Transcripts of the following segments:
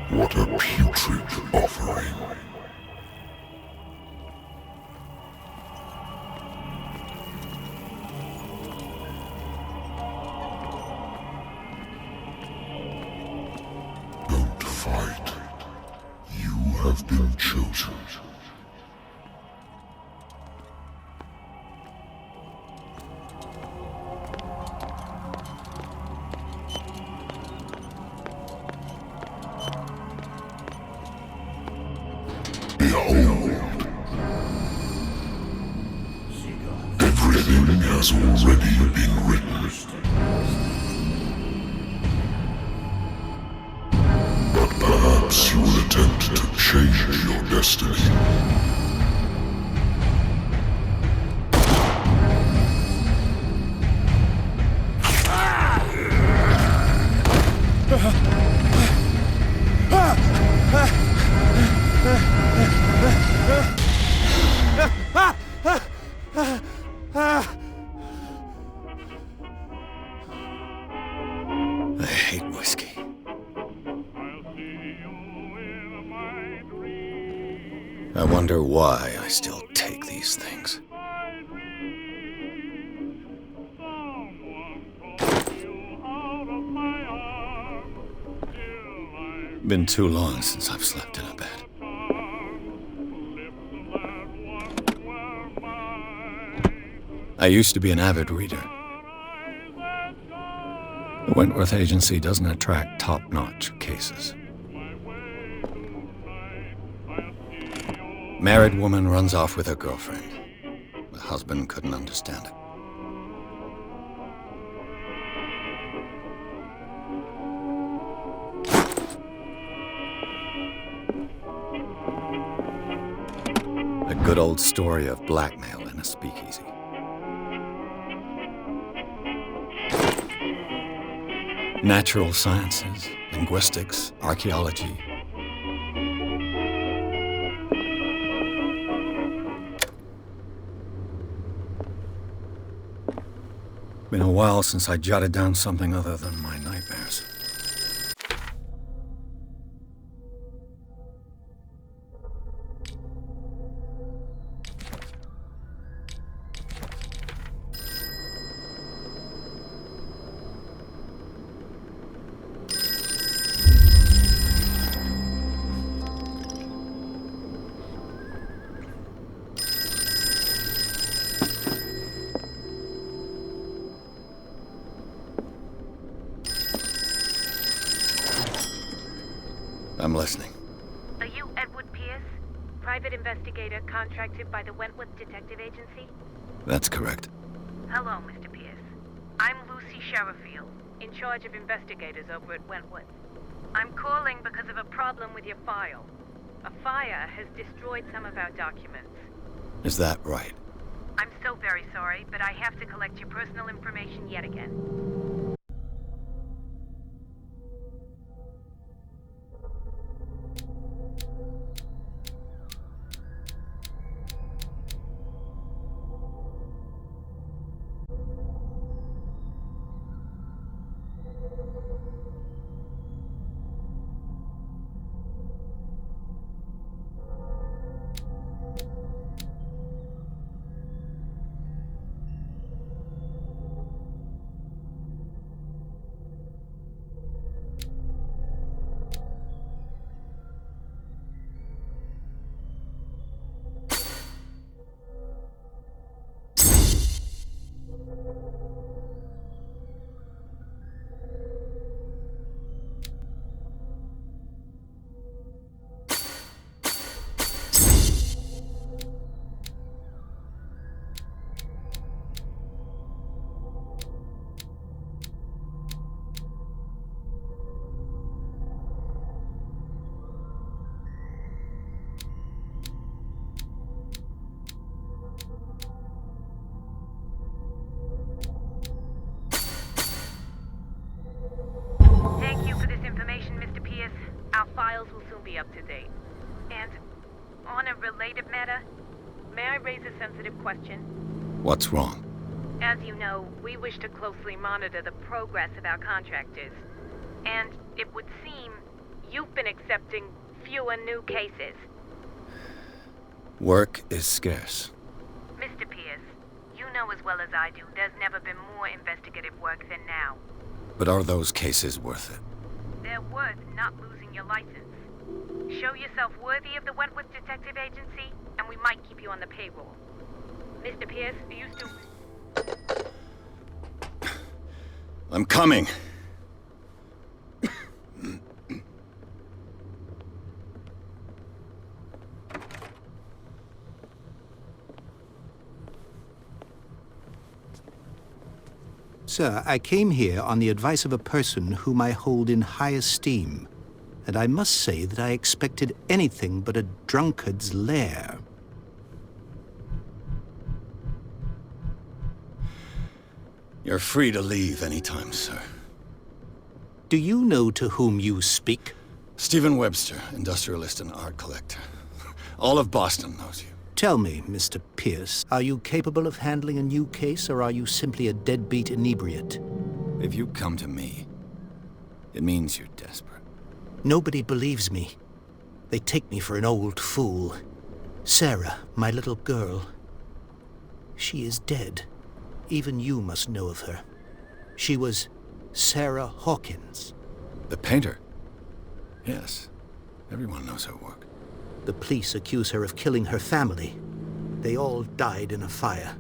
What a putrid offering. Don't fight. You have been chosen. Everything has already been written. But perhaps you will attempt to change your destiny. I hate whiskey. I wonder why I still take these things. Been too long since I've slept in a bed. I used to be an avid reader. The Wentworth Agency doesn't attract top-notch cases. Married woman runs off with her girlfriend. The husband couldn't understand it. A good old story of blackmail in a speakeasy. Natural sciences, linguistics, archaeology. Been a while since I jotted down something other than my nightmares. I'm listening. Are you Edward Pierce, private investigator contracted by the Wentworth Detective Agency? That's correct. Hello, Mr. Pierce. I'm Lucy Sherifield, in charge of investigators over at Wentworth. I'm calling because of a problem with your file. A fire has destroyed some of our documents. Is that right? I'm so very sorry, but I have to collect your personal information yet again. Thank you for this information, Mr. Pierce. Our files will soon be up to date. And on a related matter, may I raise a sensitive question? What's wrong? As you know, we wish to closely monitor the progress of our contractors. And it would seem you've been accepting fewer new cases. Work is scarce. Mr. Pierce, you know as well as I do, there's never been more investigative work than now. But are those cases worth it? They're worth not losing your license. Show yourself worthy of the Wentworth Detective Agency, and we might keep you on the payroll. Mr. Pierce, are you still... I'm coming! Sir, I came here on the advice of a person whom I hold in high esteem, and I must say that I expected anything but a drunkard's lair. You're free to leave anytime, sir. Do you know to whom you speak? Stephen Webster, industrialist and art collector. All of Boston knows you. Tell me, Mr. Pierce, are you capable of handling a new case, or are you simply a deadbeat inebriate? If you come to me, it means you're desperate. Nobody believes me. They take me for an old fool. Sarah, my little girl, she is dead. Even you must know of her. She was Sarah Hawkins. The painter? Yes. Everyone knows her work. The police accuse her of killing her family. They all died in a fire.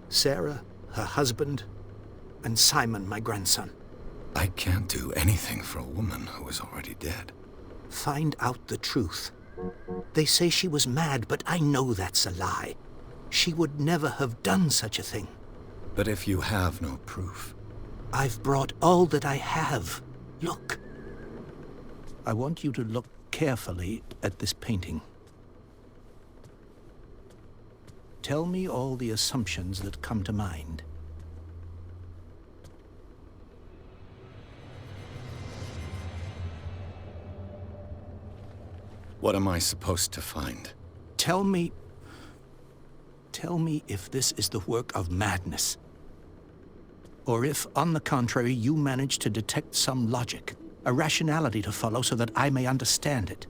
Sarah, her husband, and Simon, my grandson. I can't do anything for a woman who is already dead. Find out the truth. They say she was mad, but I know that's a lie. She would never have done such a thing. But if you have no proof... I've brought all that I have. Look. I want you to look carefully at this painting. Tell me all the assumptions that come to mind. What am I supposed to find? Tell me if this is the work of madness. or if, on the contrary, you manage to detect some logic, a rationality to follow so that I may understand it.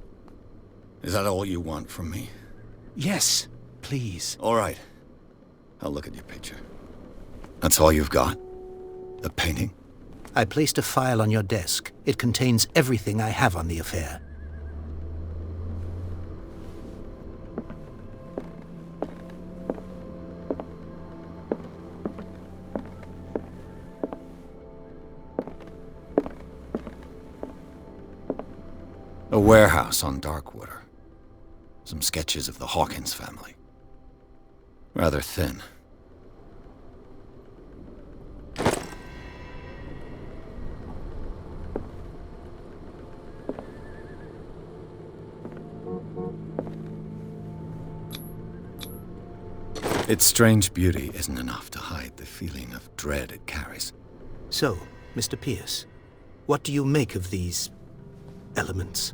Is that all you want from me? Yes, please. All right. I'll look at your picture. That's all you've got? The painting? I placed a file on your desk. It contains everything I have on the affair. A warehouse on Darkwater. Some sketches of the Hawkins family. Rather thin. Its strange beauty isn't enough to hide the feeling of dread it carries. So, Mr. Pierce, what do you make of these elements?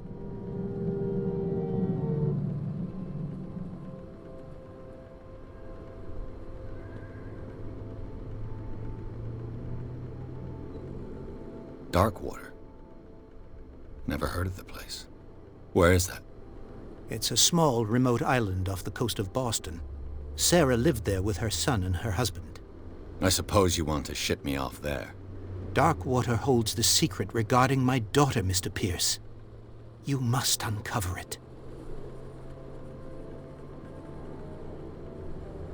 Darkwater. Never heard of the place. Where is that? It's a small, remote island off the coast of Boston. Sarah lived there with her son and her husband. I suppose you want to ship me off there. Darkwater holds the secret regarding my daughter, Mr. Pierce. You must uncover it.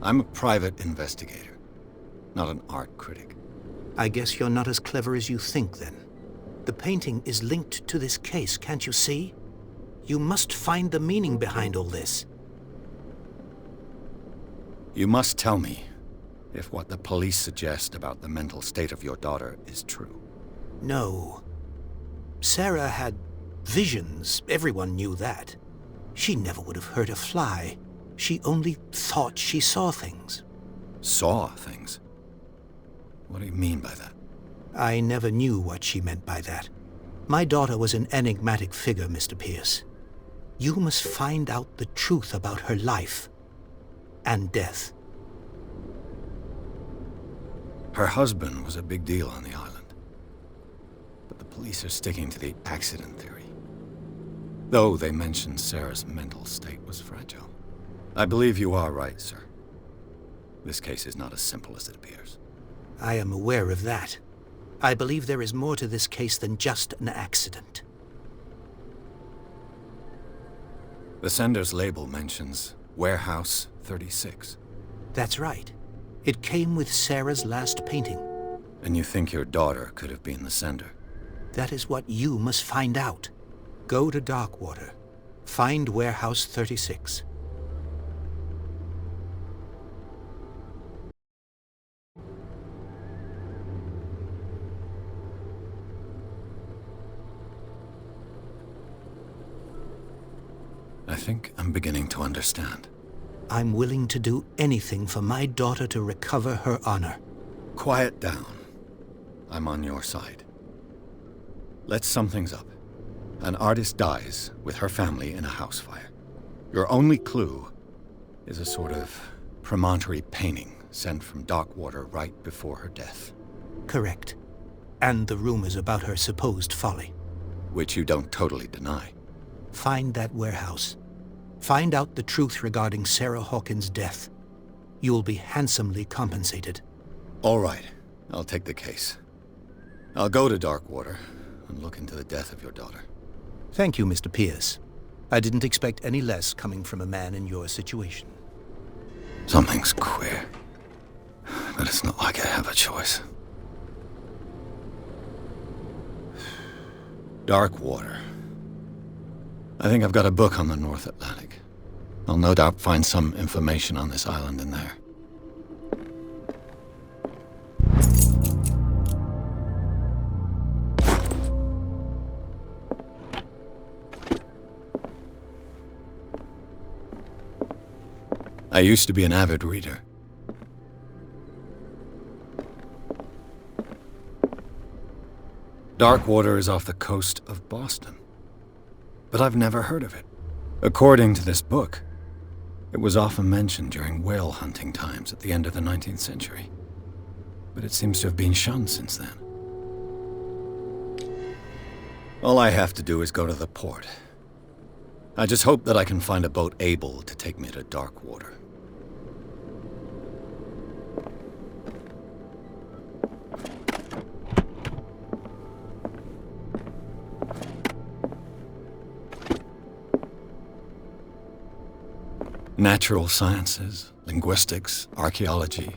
I'm a private investigator, not an art critic. I guess you're not as clever as you think, then. The painting is linked to this case, can't you see? You must find the meaning behind all this. You must tell me if what the police suggest about the mental state of your daughter is true. No. Sarah had visions. Everyone knew that. She never would have hurt a fly. She only thought she saw things. Saw things? What do you mean by that? I never knew what she meant by that. My daughter was an enigmatic figure, Mr. Pierce. You must find out the truth about her life and death. Her husband was a big deal on the island. But the police are sticking to the accident theory. Though they mentioned Sarah's mental state was fragile. I believe you are right, sir. This case is not as simple as it appears. I am aware of that. I believe there is more to this case than just an accident. The sender's label mentions Warehouse 36. That's right. It came with Sarah's last painting. And you think your daughter could have been the sender? That is what you must find out. Go to Darkwater. Find Warehouse 36. I think I'm beginning to understand. I'm willing to do anything for my daughter to recover her honor. Quiet down. I'm on your side. Let's sum things up. An artist dies with her family in a house fire. Your only clue is a sort of promontory painting sent from Darkwater right before her death. Correct. And the rumors about her supposed folly. Which you don't totally deny. Find that warehouse. Find out the truth regarding Sarah Hawkins' death. You'll be handsomely compensated. All right. I'll take the case. I'll go to Darkwater and look into the death of your daughter. Thank you, Mr. Pierce. I didn't expect any less coming from a man in your situation. Something's queer. But it's not like I have a choice. Darkwater. I think I've got a book on the North Atlantic. I'll no doubt find some information on this island in there. I used to be an avid reader. Darkwater is off the coast of Boston. But I've never heard of it. According to this book, it was often mentioned during whale hunting times at the end of the 19th century. but it seems to have been shunned since then. All I have to do is go to the port. I just hope that I can find a boat able to take me to dark water. Natural sciences, linguistics, archaeology.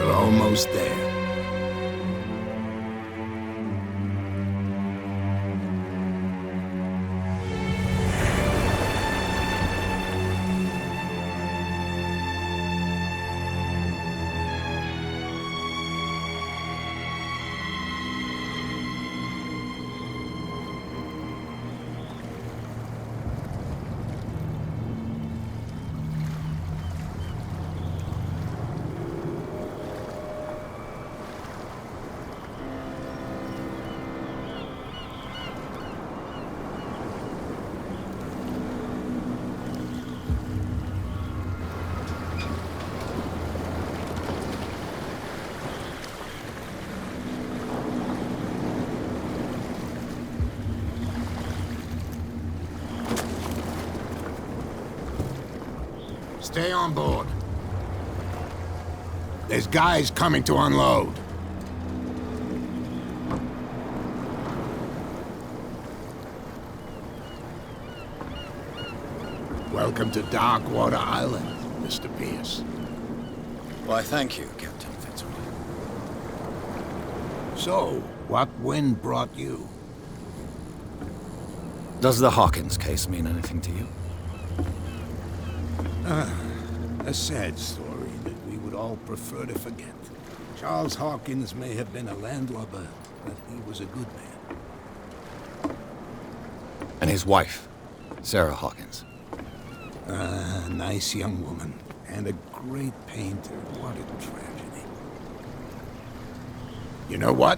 Almost there. Stay on board. There's guys coming to unload. Welcome to Darkwater Island, Mr. Pierce. Why, thank you, Captain Fitzroy. So, what wind brought you? Does the Hawkins case mean anything to you? A sad story that we would all prefer to forget. Charles Hawkins may have been a landlubber, but he was a good man. And his wife, Sarah Hawkins. A nice young woman, and a great painter. What a tragedy. You know what?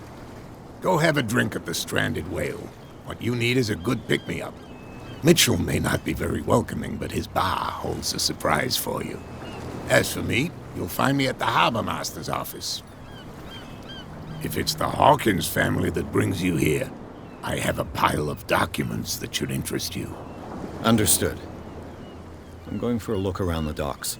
Go have a drink at the Stranded Whale. What you need is a good pick-me-up. Mitchell may not be very welcoming, but his bar holds a surprise for you. As for me, you'll find me at the Harbor Master's office. If it's the Hawkins family that brings you here, I have a pile of documents that should interest you. Understood. I'm going for a look around the docks.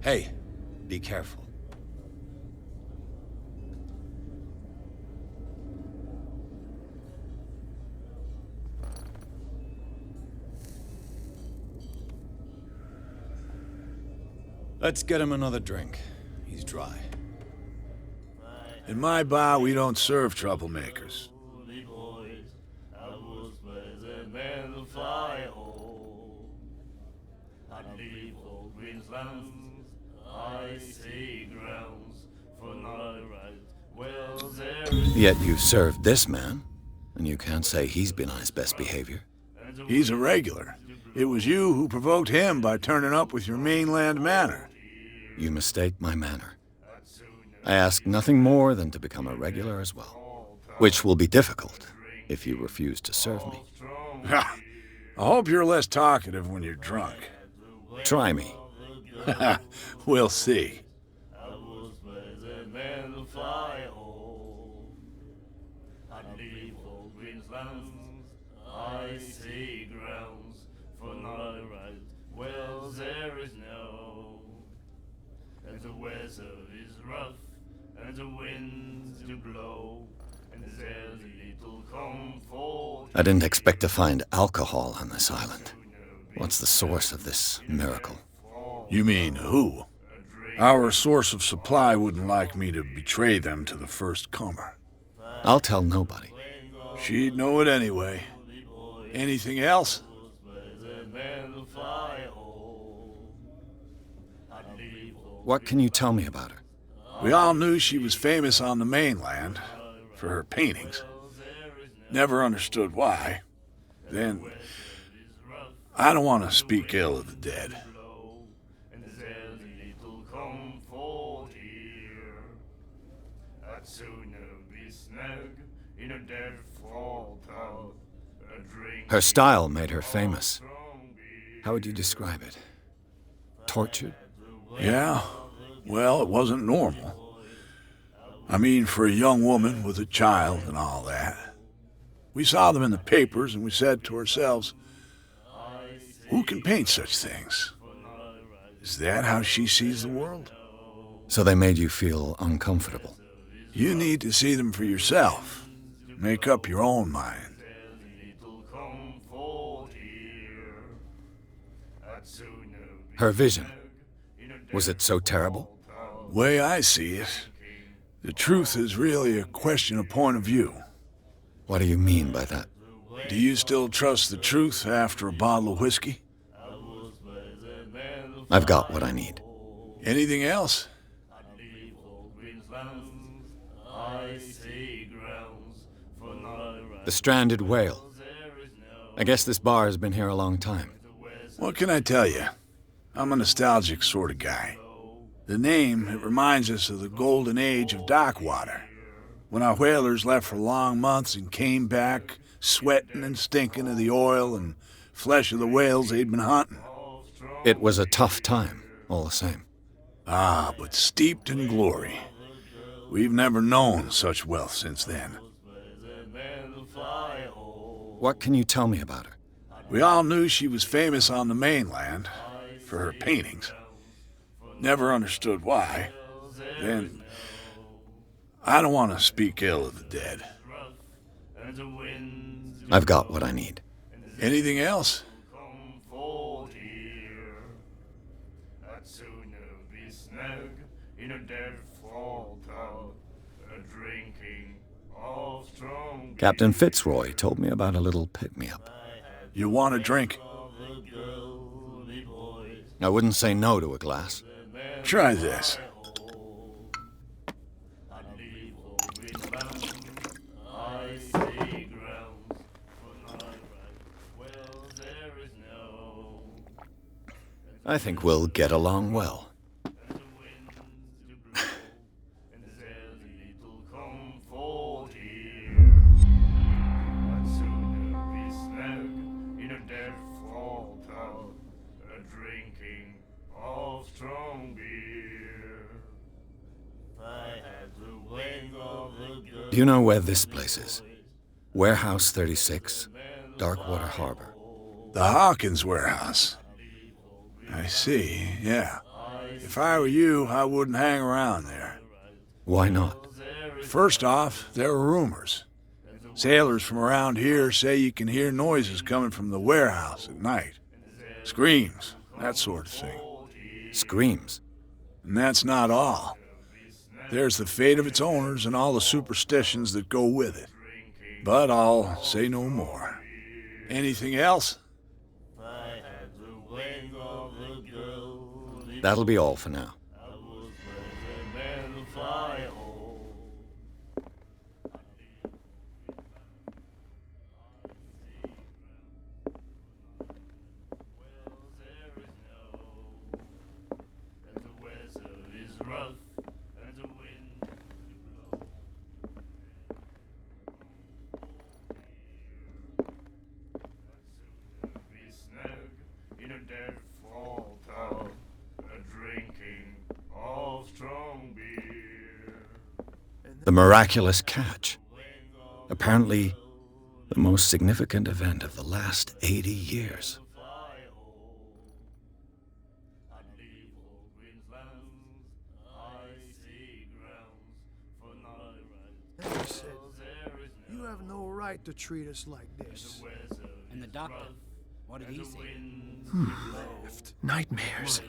Hey, be careful. Let's get him another drink. He's dry. In my bar, we don't serve troublemakers. Yet you served this man, and you can't say he's been on his best behavior. He's a regular. It was you who provoked him by turning up with your mainland manner. You mistake my manner. I ask nothing more than to become a regular as well, which will be difficult if you refuse to serve me. I hope you're less talkative when you're drunk. Try me. We'll see. The weather is rough, and the winds do blow, and there's little comfort. I didn't expect to find alcohol on this island. What's the source of this miracle? You mean who? Our source of supply wouldn't like me to betray them to the first comer. I'll tell nobody. She'd know it anyway. Anything else? What can you tell me about her? We all knew she was famous on the mainland for her paintings. Never understood why. Then, I don't want to speak ill of the dead. Her style made her famous. How would you describe it? Tortured? Yeah, well, it wasn't normal. I mean, for a young woman with a child and all that. We saw them in the papers and we said to ourselves, who can paint such things? Is that how she sees the world? So they made you feel uncomfortable. You need to see them for yourself. Make up your own mind. Her vision, was it so terrible? Way I see it, the truth is really a question of point of view. What do you mean by that? Do you still trust the truth after a bottle of whiskey? I've got what I need. Anything else? The stranded whale. I guess this bar has been here a long time. What can I tell you? I'm a nostalgic sort of guy. The name, it reminds us of the golden age of dock water, when our whalers left for long months and came back sweating and stinking of the oil and flesh of the whales they'd been hunting. It was a tough time, all the same. Ah, but steeped in glory. We've never known such wealth since then. What can you tell me about her? We all knew she was famous on the mainland for her paintings. Never understood why. Then, I don't want to speak ill of the dead. I've got what I need. Anything else? Captain Fitzroy told me about a little pick-me-up. You want a drink? I wouldn't say no to a glass. Try this. I think we'll get along well. Do you know where this place is? Warehouse 36, Darkwater Harbor. The Hawkins warehouse. I see, yeah. If I were you, I wouldn't hang around there. Why not? First off, there are rumors. Sailors from around here say you can hear noises coming from the warehouse at night. Screams, that sort of thing. Screams? And that's not all. There's the fate of its owners and all the superstitions that go with it. But I'll say no more. Anything else? That'll be all for now. The miraculous catch. Apparently, the most significant event of the last 80 years. He said, "You have no right to treat us like this." And the doctor, what did he say? Nightmares.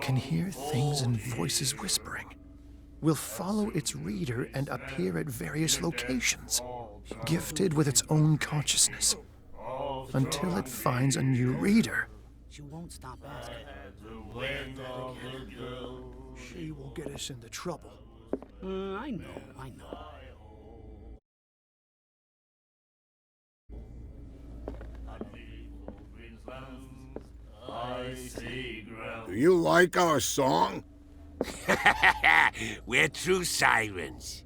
Can hear things and voices whispering. Will follow its reader and appear at various locations, gifted with its own consciousness, until it finds a new reader. She won't stop asking. She will get us into trouble. I know. Do you like our song? We're true sirens.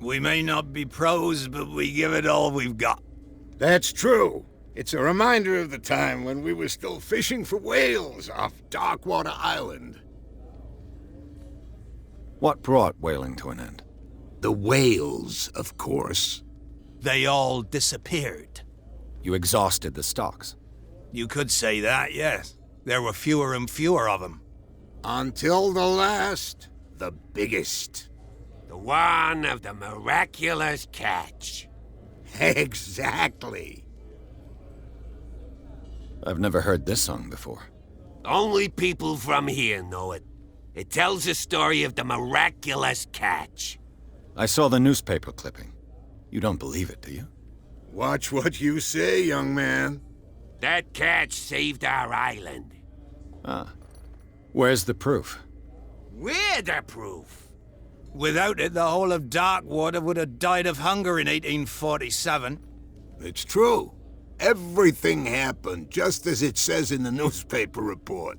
We may not be pros, but we give it all we've got. That's true. It's a reminder of the time when we were still fishing for whales off Darkwater Island. What brought whaling to an end? The whales, of course. They all disappeared. You exhausted the stocks. You could say that, yes. There were fewer and fewer of them. Until the last, the biggest. The one of the miraculous catch. Exactly. I've never heard this song before. Only people from here know it. It tells the story of the miraculous catch. I saw the newspaper clipping. You don't believe it, do you? Watch what you say, young man. That catch saved our island. Ah. Where's the proof? We're the proof. Without it, the whole of Darkwater would have died of hunger in 1847. It's true. Everything happened just as it says in the newspaper report.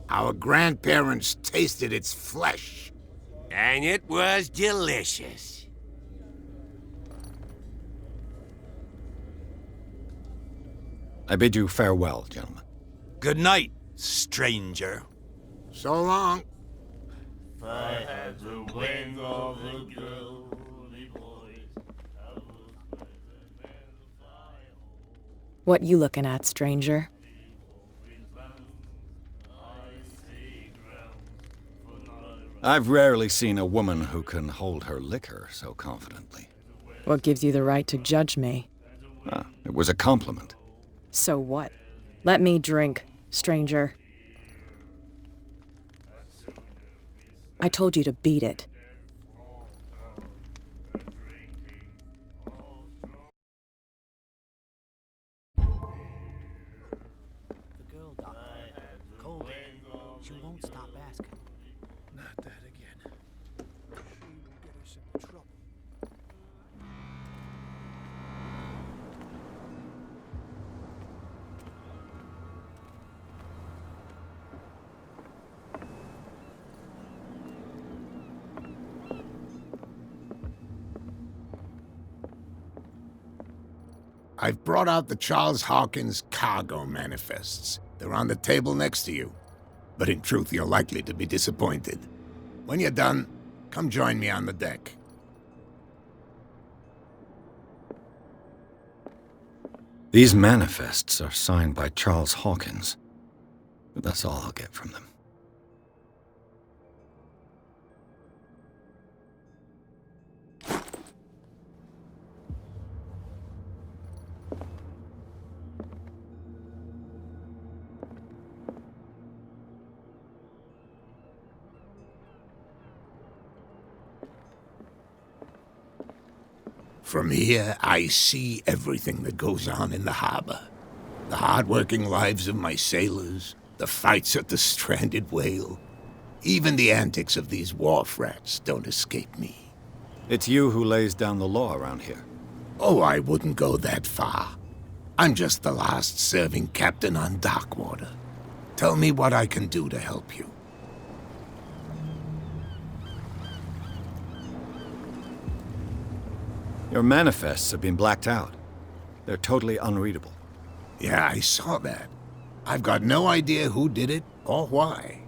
Our grandparents tasted its flesh. And it was delicious. I bid you farewell, gentlemen. Good night, stranger. So long. If I had the wings of the girly boys, I would fly them and fly home. What you looking at, stranger? I've rarely seen a woman who can hold her liquor so confidently. What gives you the right to judge me? Ah, it was a compliment. So what? Let me drink, stranger. I told you to beat it. The girl doctor, cold. I've brought out the Charles Hawkins cargo manifests. They're on the table next to you. But in truth, you're likely to be disappointed. When you're done, come join me on the deck. These manifests are signed by Charles Hawkins, but that's all I'll get from them. From here, I see everything that goes on in the harbor. The hard-working lives of my sailors, the fights at the stranded whale. Even the antics of these wharf rats don't escape me. It's you who lays down the law around here. Oh, I wouldn't go that far. I'm just the last serving captain on Darkwater. Tell me what I can do to help you. Your manifests have been blacked out. They're totally unreadable. Yeah, I saw that. I've got no idea who did it or why.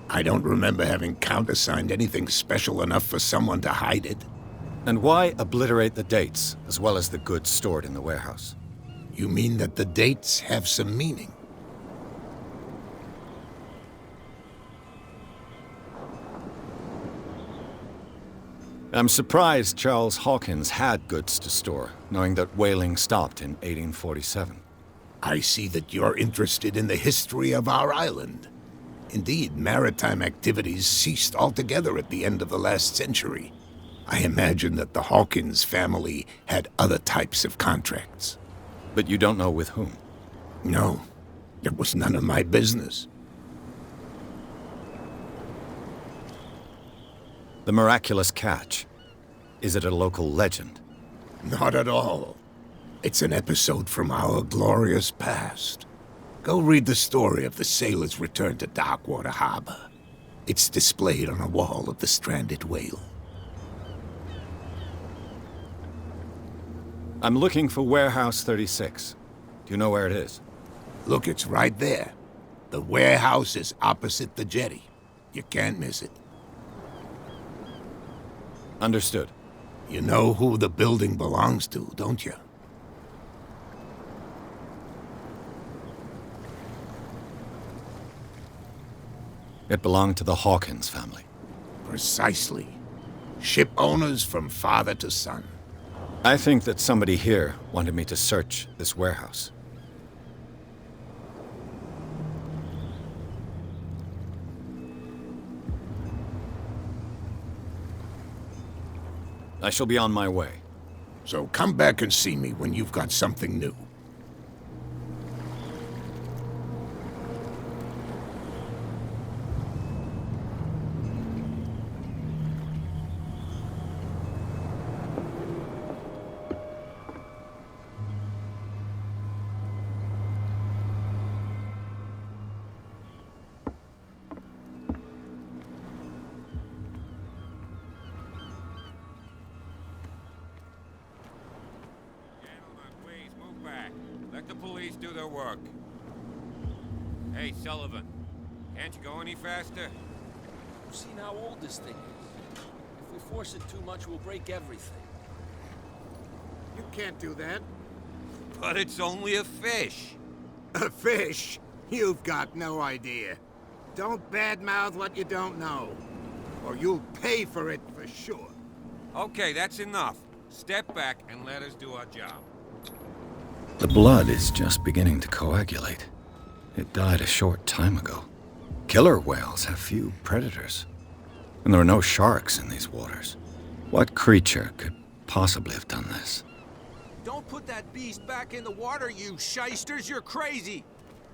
I don't remember having countersigned anything special enough for someone to hide it. And why obliterate the dates, as well as the goods stored in the warehouse? You mean that the dates have some meaning? I'm surprised Charles Hawkins had goods to store, knowing that whaling stopped in 1847. I see that you're interested in the history of our island. Indeed, maritime activities ceased altogether at the end of the last century. I imagine that the Hawkins family had other types of contracts. But you don't know with whom? No, it was none of my business. The miraculous catch. Is it a local legend? Not at all. It's an episode from our glorious past. Go read the story of the sailor's return to Darkwater Harbor. It's displayed on a wall of the stranded whale. I'm looking for Warehouse 36. Do you know where it is? Look, it's right there. The warehouse is opposite the jetty. You can't miss it. Understood. You know who the building belongs to, don't you? It belonged to the Hawkins family. Precisely. Ship owners from father to son. I think that somebody here wanted me to search this warehouse. I shall be on my way. So come back and see me when you've got something new. Let the police do their work. Hey, Sullivan. Can't you go any faster? You've seen how old this thing is. If we force it too much, we'll break everything. You can't do that. But it's only a fish. A fish? You've got no idea. Don't badmouth what you don't know, or you'll pay for it for sure. Okay, that's enough. Step back and let us do our job. The blood is just beginning to coagulate. It died a short time ago. Killer whales have few predators. And there are no sharks in these waters. What creature could possibly have done this? Don't put that beast back in the water, you shysters! You're crazy!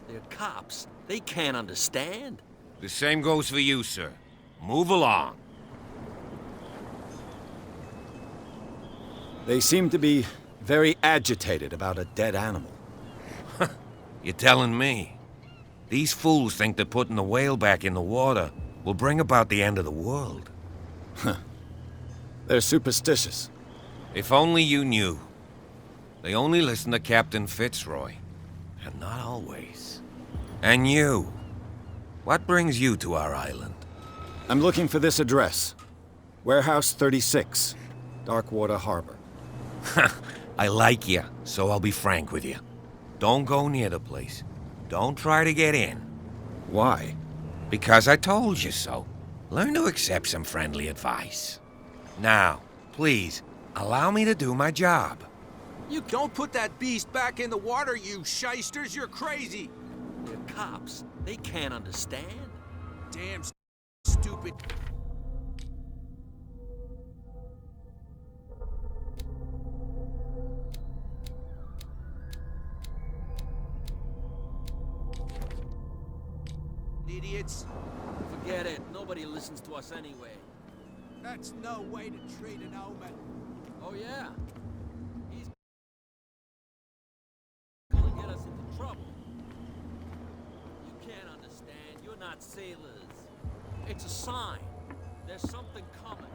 They're cops. They can't understand. The same goes for you, sir. Move along. They seem to be very agitated about a dead animal. You're telling me? These fools think that putting the whale back in the water will bring about the end of the world. They're superstitious. If only you knew. They only listen to Captain Fitzroy. And not always. And you? What brings you to our island? I'm looking for this address. Warehouse 36, Darkwater Harbor. I like you, so I'll be frank with you. Don't go near the place. Don't try to get in. Why? Because I told you so. Learn to accept some friendly advice. Now, please, allow me to do my job. You don't put that beast back in the water, you shysters. You're crazy. They're cops. They can't understand. Damn stupid. Idiots. Forget it. Nobody listens to us anyway. That's no way to treat an omen. Oh, yeah? He's gonna get us into trouble. You can't understand. You're not sailors. It's a sign. There's something coming.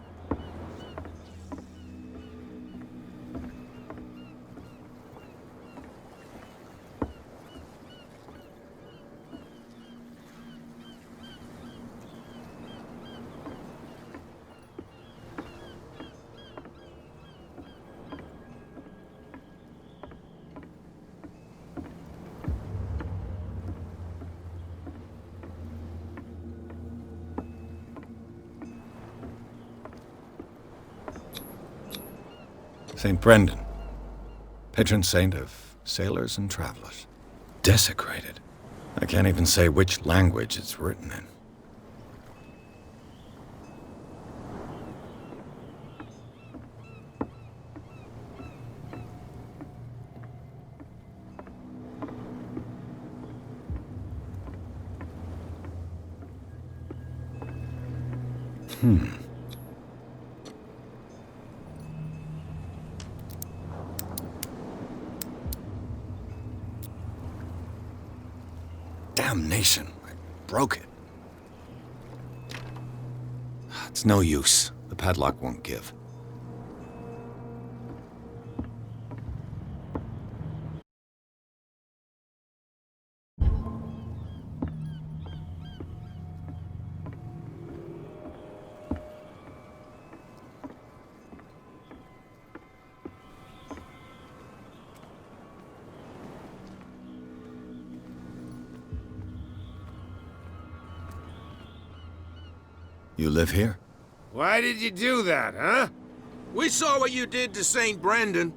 St. Brendan, patron saint of sailors and travelers. Desecrated. I can't even say which language it's written in. Damnation. I broke it. It's no use. The padlock won't give. You live here? Why did you do that, huh? We saw what you did to St. Brendan.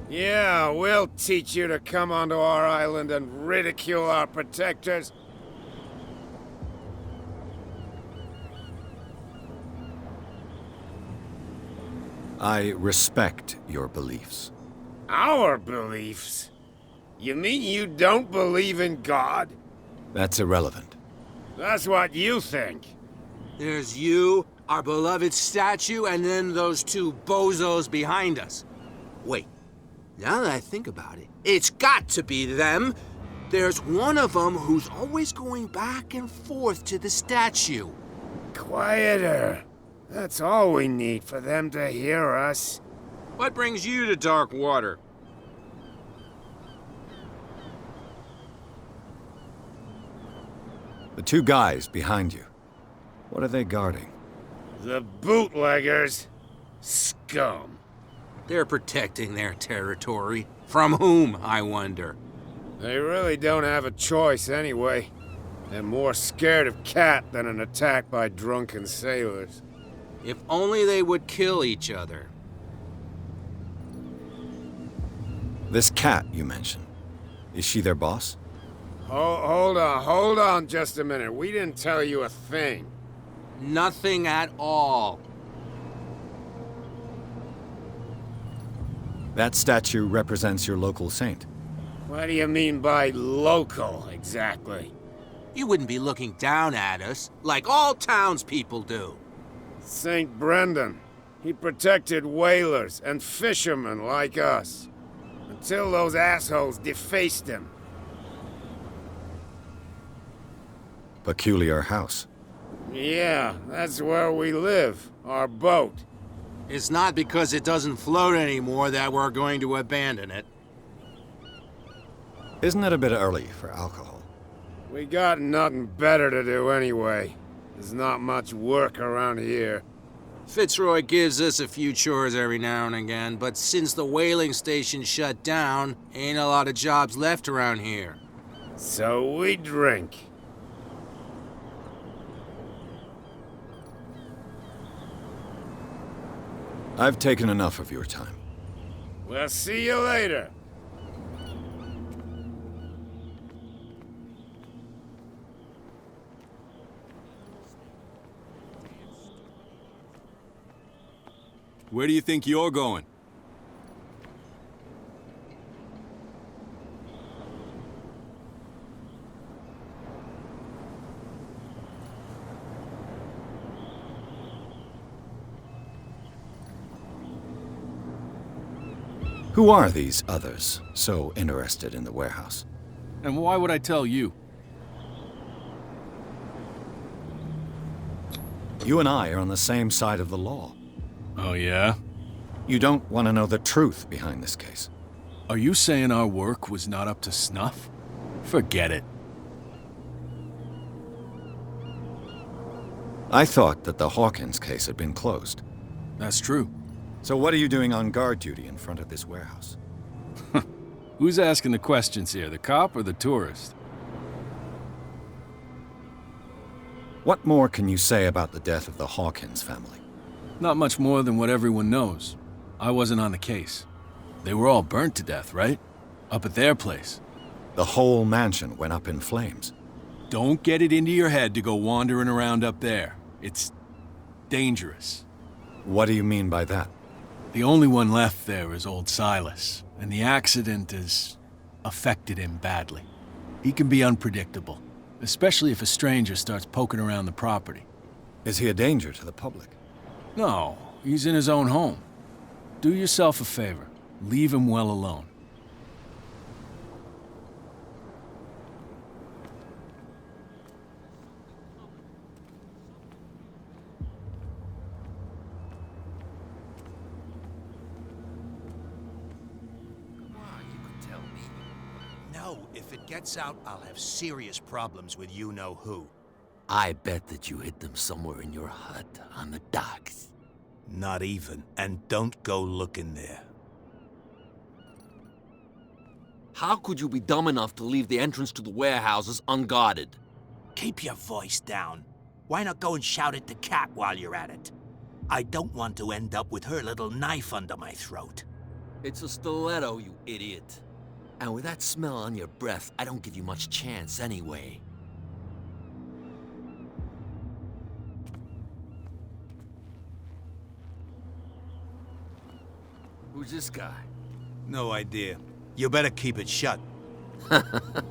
Yeah, we'll teach you to come onto our island and ridicule our protectors. I respect your beliefs. Our beliefs? You mean you don't believe in God? That's irrelevant. That's what you think. There's you, our beloved statue, and then those two bozos behind us. Wait, now that I think about it, it's got to be them. There's one of them who's always going back and forth to the statue. Quieter. That's all we need for them to hear us. What brings you to dark water? The two guys behind you. What are they guarding? The bootleggers. Scum. They're protecting their territory. From whom, I wonder? They really don't have a choice anyway. They're more scared of Cat than an attack by drunken sailors. If only they would kill each other. This Cat you mentioned. Is she their boss? Hold on just a minute. We didn't tell you a thing. Nothing at all. That statue represents your local saint. What do you mean by local, exactly? You wouldn't be looking down at us, like all townspeople do. St. Brendan. He protected whalers and fishermen like us. Until those assholes defaced him. Peculiar house. Yeah, that's where we live. Our boat. It's not because it doesn't float anymore that we're going to abandon it. Isn't it a bit early for alcohol? We got nothing better to do anyway. There's not much work around here. Fitzroy gives us a few chores every now and again, but since the whaling station shut down, ain't a lot of jobs left around here. So we drink. I've taken enough of your time. We'll see you later. Where do you think you're going? Who are these others so interested in the warehouse? And why would I tell you? You and I are on the same side of the law. Oh, yeah? You don't want to know the truth behind this case. Are you saying our work was not up to snuff? Forget it. I thought that the Hawkins case had been closed. That's true. So what are you doing on guard duty in front of this warehouse? Who's asking the questions here, the cop or the tourist? What more can you say about the death of the Hawkins family? Not much more than what everyone knows. I wasn't on the case. They were all burnt to death, right? Up at their place. The whole mansion went up in flames. Don't get it into your head to go wandering around up there. It's dangerous. What do you mean by that? The only one left there is old Silas, and the accident has affected him badly. He can be unpredictable, especially if a stranger starts poking around the property. Is he a danger to the public? No, he's in his own home. Do yourself a favor. Leave him well alone. No, if it gets out, I'll have serious problems with you-know-who. I bet that you hid them somewhere in your hut on the docks. Not even. And don't go looking there. How could you be dumb enough to leave the entrance to the warehouses unguarded? Keep your voice down. Why not go and shout at the cat while you're at it? I don't want to end up with her little knife under my throat. It's a stiletto, you idiot. And with that smell on your breath, I don't give you much chance anyway. Who's this guy? No idea. You better keep it shut.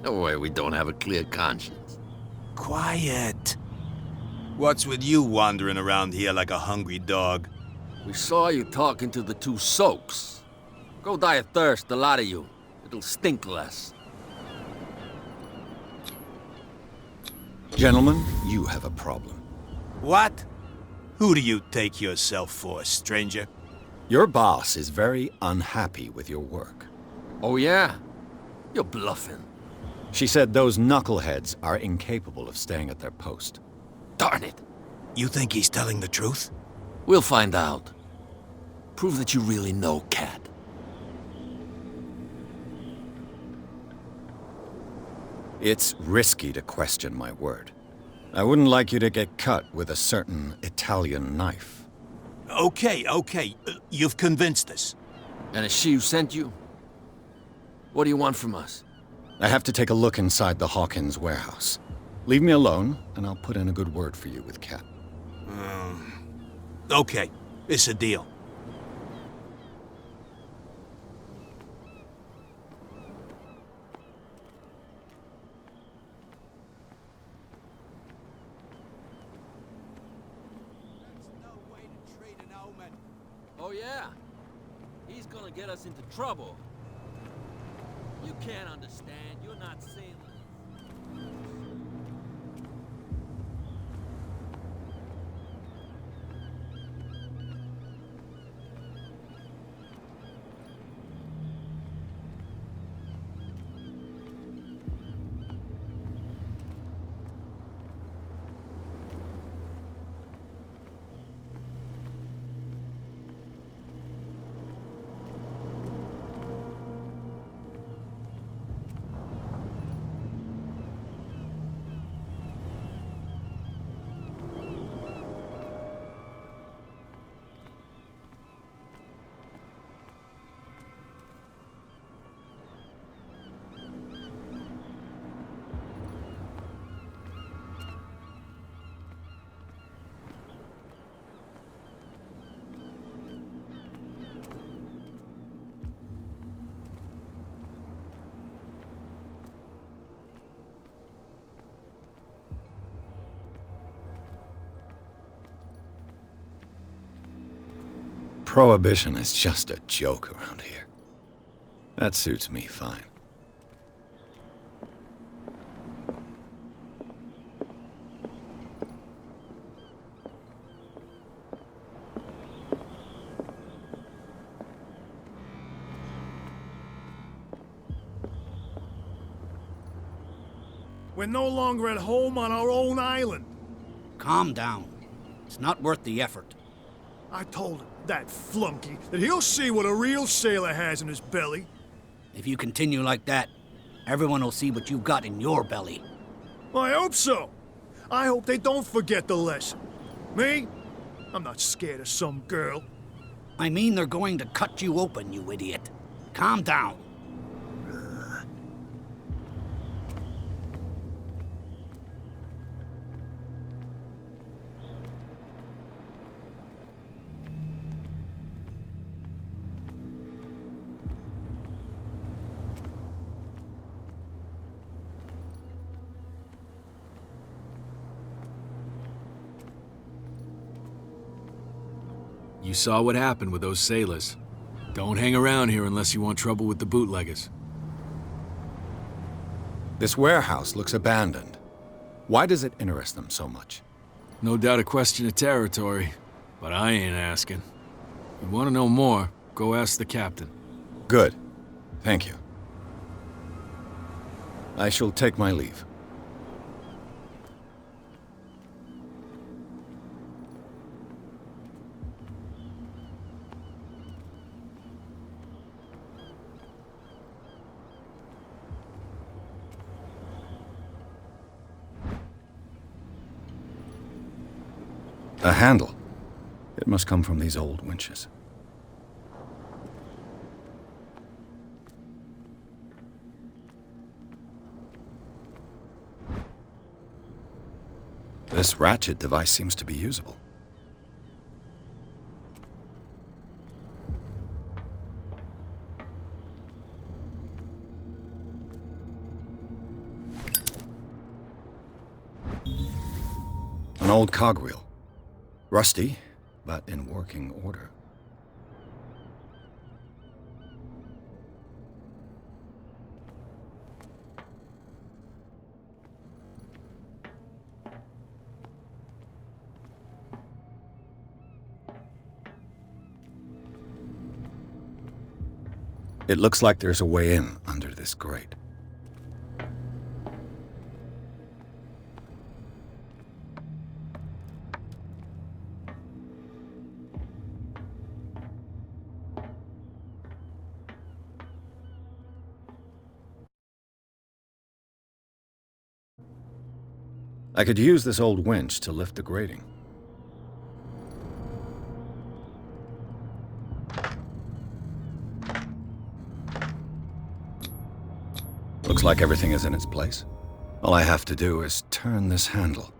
Why, we don't have a clear conscience. Quiet. What's with you wandering around here like a hungry dog? We saw you talking to the two soaks. Go die of thirst, the lot of you. It'll stink less. Gentlemen, you have a problem. What? Who do you take yourself for, stranger? Your boss is very unhappy with your work. Oh, yeah? You're bluffing. She said those knuckleheads are incapable of staying at their post. Darn it. You think he's telling the truth? We'll find out. Prove that you really know Cat. It's risky to question my word. I wouldn't like you to get cut with a certain Italian knife. Okay. You've convinced us. And it's she who sent you? What do you want from us? I have to take a look inside the Hawkins warehouse. Leave me alone, and I'll put in a good word for you with Cat. Okay. It's a deal. Oh, yeah? He's gonna get us into trouble. You can't understand. You're not sailors. Prohibition is just a joke around here. That suits me fine. We're no longer at home on our own island. Calm down. It's not worth the effort. I told him, that flunky, that he'll see what a real sailor has in his belly. If you continue like that, everyone will see what you've got in your belly. I hope so. I hope they don't forget the lesson. Me? I'm not scared of some girl. I mean they're going to cut you open, you idiot. Calm down. You saw what happened with those sailors. Don't hang around here unless you want trouble with the bootleggers. This warehouse looks abandoned. Why does it interest them so much? No doubt a question of territory, but I ain't asking. You want to know more, go ask the captain. Good. Thank you. I shall take my leave. A handle. It must come from these old winches. This ratchet device seems to be usable. An old cogwheel. Rusty, but in working order. It looks like there's a way in under this grate. I could use this old winch to lift the grating. Looks like everything is in its place. All I have to do is turn this handle.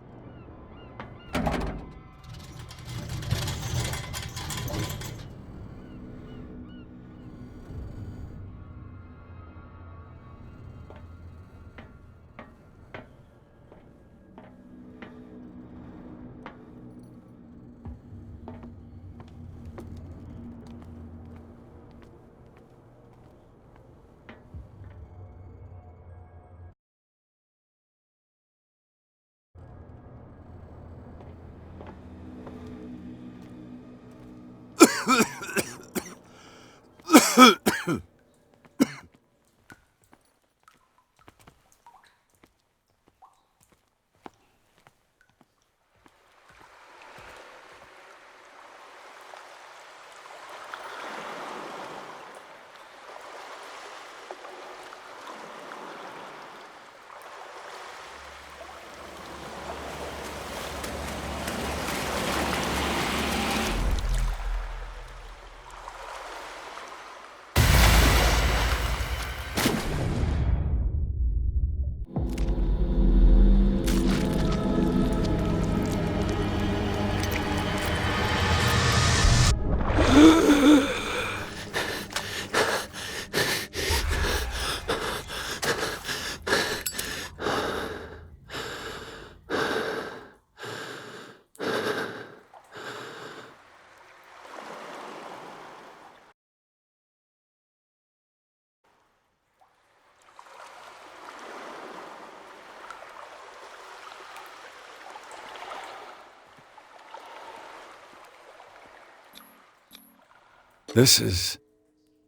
This is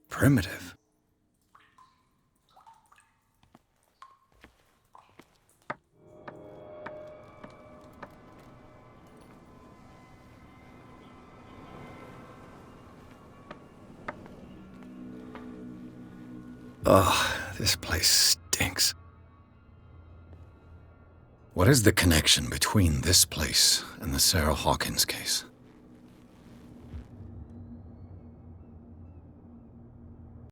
primitive. Ugh, this place stinks. What is the connection between this place and the Sarah Hawkins case?